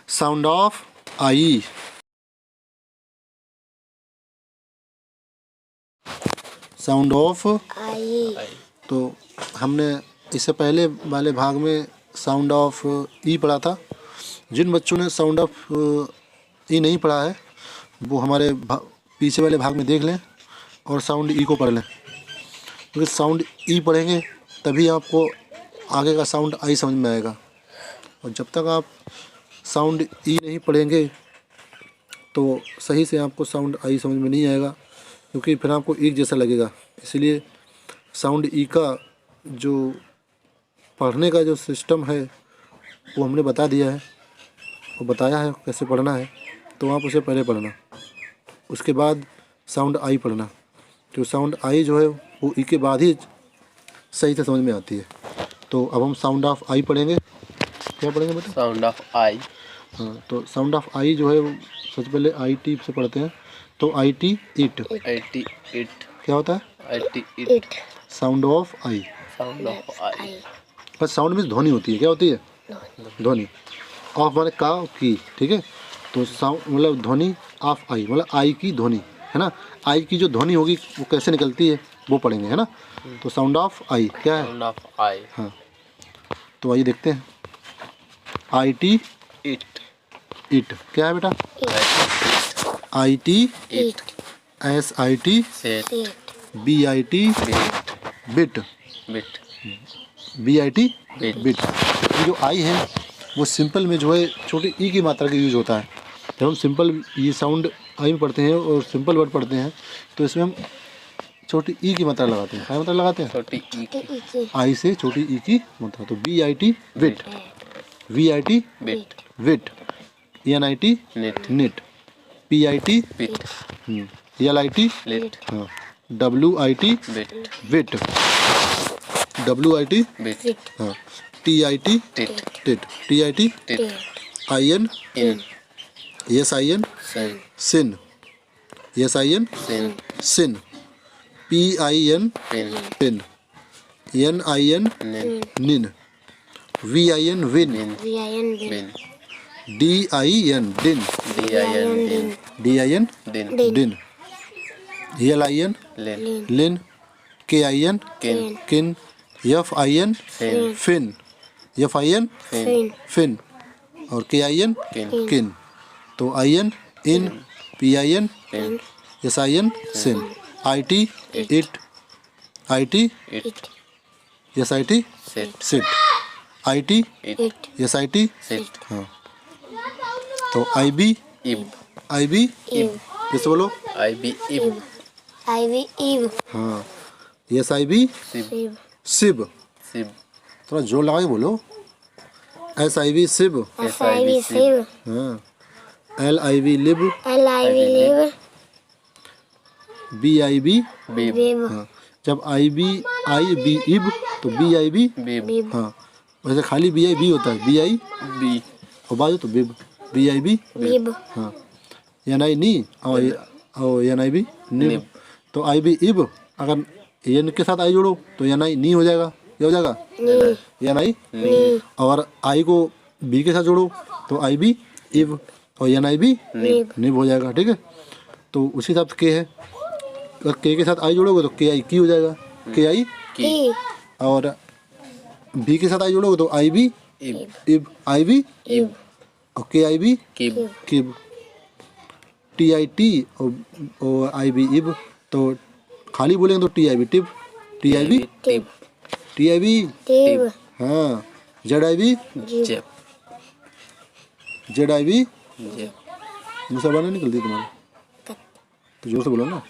Sound of I, sound of I. तो हमने इससे पहले वाले भाग में साउंड ऑफ ई पढ़ा था। जिन बच्चों ने साउंड ऑफ ई नहीं पढ़ा है वो हमारे पीछे वाले भाग में देख लें और साउंड ई को पढ़ लें, क्योंकि साउंड ई पढ़ेंगे तभी आपको आगे का साउंड आई समझ में आएगा। और जब तक आप साउंड ई नहीं पढ़ेंगे तो सही से आपको साउंड आई समझ में नहीं आएगा, क्योंकि फिर आपको एक जैसा लगेगा। इसलिए साउंड ई का जो पढ़ने का जो सिस्टम है वो हमने बता दिया है, वो बताया है कैसे पढ़ना है, तो आप उसे पहले पढ़ना, उसके बाद साउंड आई पढ़ना। तो साउंड आई जो है वो ई के बाद ही सही से समझ में आती है। तो अब हम साउंड ऑफ आई पढ़ेंगे। क्या पढ़ेंगे बेटा? साउंड ऑफ आई। हाँ, तो साउंड ऑफ आई जो है सबसे पहले आई टी से पढ़ते हैं। तो आई टी इट, क्या होता है? I T it. Sound of I, sound of I. बस साउंड में ध्वनि होती है। क्या होती है? ध्वनि। ऑफ माने का, की, ठीक है। तो साउंड मतलब ध्वनि ऑफ आई, मतलब आई की ध्वनि, है ना। आई की जो ध्वनि होगी वो कैसे निकलती है वो पढ़ेंगे, है ना। तो साउंड ऑफ आई क्या है? साउंड ऑफ आई। हाँ, तो आइए देखते हैं। आई टी इट। इट क्या है बेटा? I T it. S I T set. B I T bit, bit. B I T bit. Bit. ये जो आई है वो सिंपल में जो है छोटी ई की मात्रा का यूज होता है। जब हम सिंपल ये साउंड आई में पढ़ते हैं और सिंपल वर्ड पढ़ते हैं तो इसमें हम छोटी ई की मात्रा लगाते हैं। क्या मात्रा लगाते हैं? छोटी ई की। आई से छोटी ई की मात्रा। तो B I T wit, V I T bit. Wit, N I T nit. Nit, P I T bit. L I T, lit. हाँ, W I T bit. Wit, W I T, bit. हाँ, T I T tit. Tit, T I T tit. I N, in. S I N sun. Sin, S I N sin. Sin, P I N pin. Pin, N I N nin. Nin, we I N win, bin. Bin. D I N din, D I N din. D I N din. Din, L I N लिन। लिन, के I N kin. Kin, F I N fin. Fin, F I N fin. Fin, और K I N kin. Kin. तो I N in, P I N pin. S I N sin, I T it, I T it. S I T set. Sit, I T it. S I T, set. हाँ। तो आई B इब। आई B इव। जैसे बोलो, आई B इब। आई we इव। हाँ, S I B सिब। इव। सिब, सिब। थोड़ा जोर लगा के बोलो। S I B sib, S I V siv. हाँ, L I B lib, L I V liv. B I B, bib. Biv. हाँ। जब आई बी इब तो B I B, bib. Biv. हाँ। वैसे खाली बी आई बी होता है, बी आई बी। और बाजू तो बिब, बी आई बी, बिव। हाँ। एन आई नी और एन आई बी निब। निब। तो आई बी इब, अगर एन के साथ आई जोड़ो तो एन आई नी हो जाएगा। ये हो जाएगा नी। एन आई, नी। और आई को बी के साथ जोड़ो तो आई बी इब और एन आई बी निब। निब हो जाएगा, ठीक है। तो उसी हिसाब से के है, अगर के साथ आई जोड़ोगे तो के आई की हो जाएगा, के आई, की। और बी के साथ आई जोड़ोगे तो आई बी इब। इब, आई बी इव। और के आई बी किब। किब, टी आई टी और आई बी इब। तो खाली बोलेंगे तो T I B tib, T I B, tib. T I B, tiv. हाँ, Z I B, zib. Z I B. Zib. मुँह बात नहीं निकलती तुम्हारी, तो जोर से बोलो ना।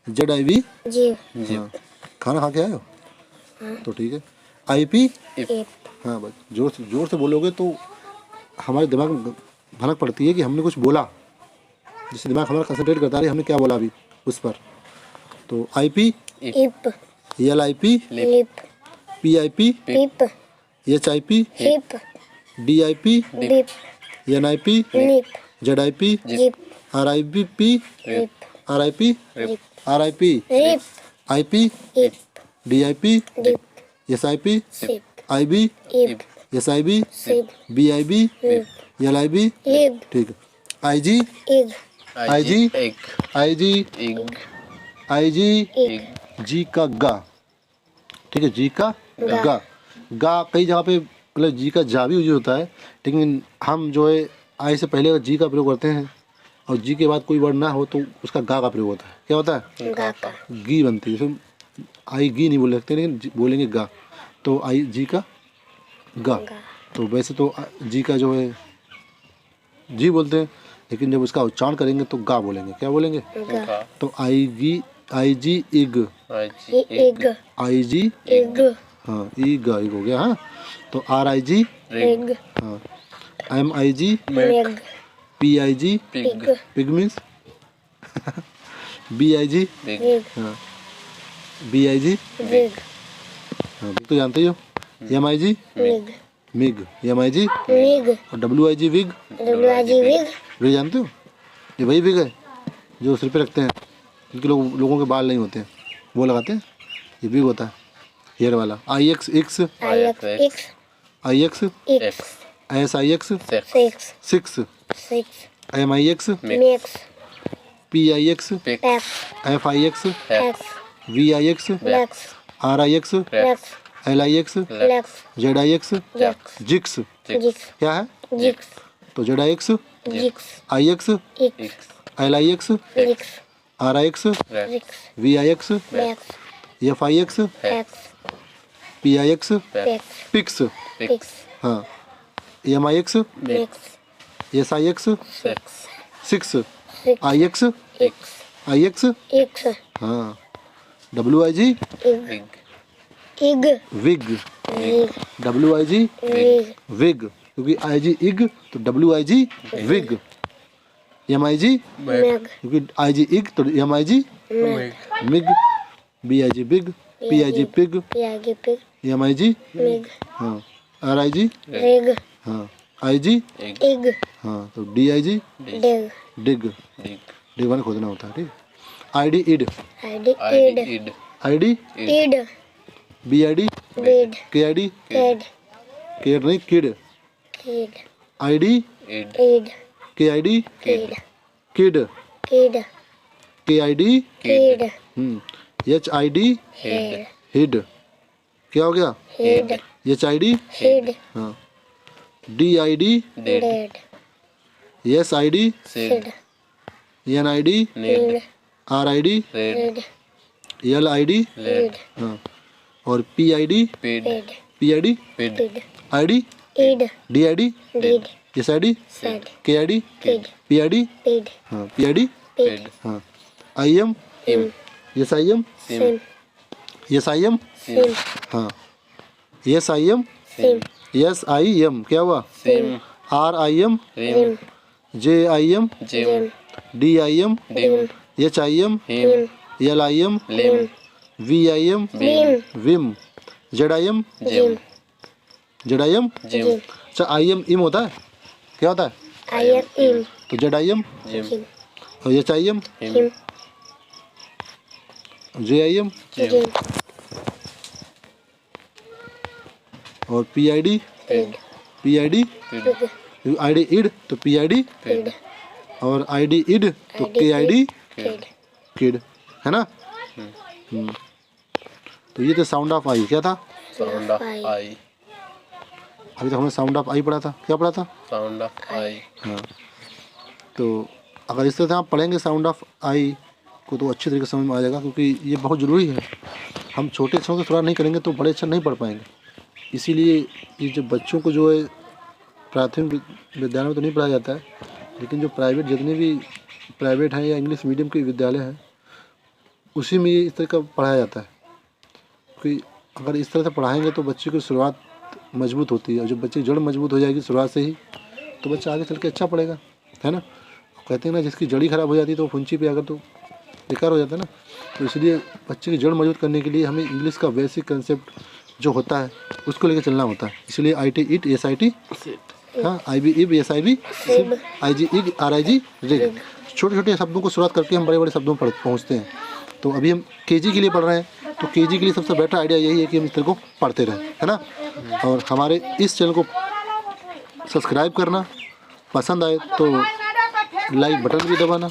जेड आई बी, जीव। हाँ। खाना खा के आए हो? तो ठीक है। आई पी, इव। हाँ, बस जोर से बोलोगे तो हमारे दिमाग में भनक पड़ती है कि हमने कुछ बोला, जिससे दिमाग हमारा कंसंट्रेट करता है हमने क्या बोला अभी उस पर। तो I P, ip. L I P, lip. P I P, pip. H I P, hip. D I P, dip. N I P, nip. Z I P, zip. R I P P, rip. R I P, rip. R I P, rip. I P, ip. D I P, dip. S I P, sip. I B, ip. S I B, sip. B I B, rip. LIB liv, ठीक है। IG इग, IG egg, IG egg, IG egg, जी का गा, ठीक है, जी का गा। गा कई जगह पे मतलब जी का जा भी यूज होता है, लेकिन हम जो है आई से पहले जी का प्रयोग करते हैं और जी के बाद कोई वर्ड ना हो तो उसका गा का प्रयोग होता है। क्या होता है? गा का, गी बनती है। जैसे आई गी नहीं बोल सकते, लेकिन बोलेंगे गा, तो आई जी का गा। तो वैसे तो जी का जो है जी बोलते हैं, लेकिन जब उसका उच्चारण करेंगे तो गा बोलेंगे। क्या बोलेंगे? गा, तो आई जी इग, इग, आई जी इग, हाँ इग हो गया। हाँ तो RIG इग, हाँ, MIG मेग, PIG pig, pig means BIG big, हाँ BIG बिग, हाँ तो जानते ही हो। MIG MiG, MiG, MIG MiG, और WIG विग, डब्ल्यूआईजी विग, विग जानते हो? ये वही विग है जो सिर पे रखते हैं, जिनके लोगों के बाल नहीं होते हैं वो लगाते हैं, ये विग होता है हेयर वाला। IX X IX, IX X, SIX 6, 6 6, MIX mix, PIX X, FIX X, VIX Lex, RIX Lex, LIX Lex, ZIX Jax, जिक्स Jix, क्या है? Jix, तो ZIX Jix, IX X, LIX Rix, RIX Rix, VIX Lex, FIX X, PIX Pex, PIX Pix, हाँ MIX Mix, SIX 6, 6 6, IX X, IX X, हाँ WIG Ig, Ig, wig Rig, WIG Rig, wig, क्योंकि IG ig तो WIG wig. MIG Meg, क्योंकि IG ig तो MIG Meg, mig. BIG big PIG pig Yagi Pig, MIG Mig, हाँ RIG Rig, हाँ IG Ig, हाँ तो DIG Dig, डिग, डिग वाला खोदना होता है। ठीक ID id ID, Id, ID Id, BID Bid, KID Kid, care नहीं kid Kid, ID Id, KID Kid, kid Kid, KID Kid, HID Head, hid क्या हो गया? Head, HID Head, हाँ DID Dead, SID Sid, NID Nid, RID Rid, LID Lid, हाँ और PID Pid, PID Pid, ID Id, DID Did, SID Said, KID Kid, PID Pid, हाँ PID Pid, हाँ IM Im, SIM Sim, SIM Sim, हाँ SIM Sim, SIM क्या हुआ? RIM Rim, JIM Jim, DIM Dim, HIM Him, LIM Lim, VIM Bim, Vim ZIM Jim, ZIM Jim, अच्छा IM इम होता है, क्या होता है? I am Im, तो ZIM Jim, और HIM Him, JIM Jim, और PID Pig, PID Pig, ID id तो PID Pid, और ID इड तो ID, KID Kid, किड है ना। तो ये तो साउंड ऑफ आई क्या था? Sound of I. अभी तक हमने साउंड ऑफ आई पढ़ा था, क्या पढ़ा था? Sound of I. हाँ तो अगर इस तरह से आप पढ़ेंगे साउंड ऑफ आई को तो अच्छी तरीके से समझ में आ जाएगा, क्योंकि ये बहुत ज़रूरी है। हम छोटे अक्षरों से थोड़ा नहीं करेंगे तो बड़े अक्षर नहीं पढ़ पाएंगे। इसीलिए ये जो बच्चों को जो है प्राथमिक विद्यालय में तो नहीं पढ़ाया जाता है, लेकिन जो प्राइवेट जितने भी प्राइवेट हैं या इंग्लिश मीडियम के विद्यालय हैं उसी में इस तरह का पढ़ाया जाता है। क्योंकि अगर इस तरह से पढ़ाएंगे तो बच्चे की शुरुआत मजबूत होती है, और जब बच्चे की जड़ मजबूत हो जाएगी शुरुआत से ही तो बच्चा आगे चल के अच्छा पढ़ेगा, है ना। कहते हैं ना जिसकी जड़ी खराब हो जाती है तो फुंची पे आकर तो बेकार हो जाता है ना। तो इसलिए बच्चे की जड़ मजबूत करने के लिए हमें इंग्लिश का बेसिक कंसेप्ट जो होता है उसको लेकर चलना होता है। इसलिए IT इट SIT हाँ IB इब SIB Sib, IG इग RIG rig, छोटे छोटे शब्दों को शुरुआत करके हम बड़े बड़े शब्दों पर पहुँचते हैं। तो अभी हम KG के लिए पढ़ रहे हैं, तो KG के लिए सबसे बेटर आइडिया यही है कि हम इस तरह को पढ़ते रहें, है ना। और हमारे इस चैनल को सब्सक्राइब करना पसंद आए तो लाइक बटन भी दबाना।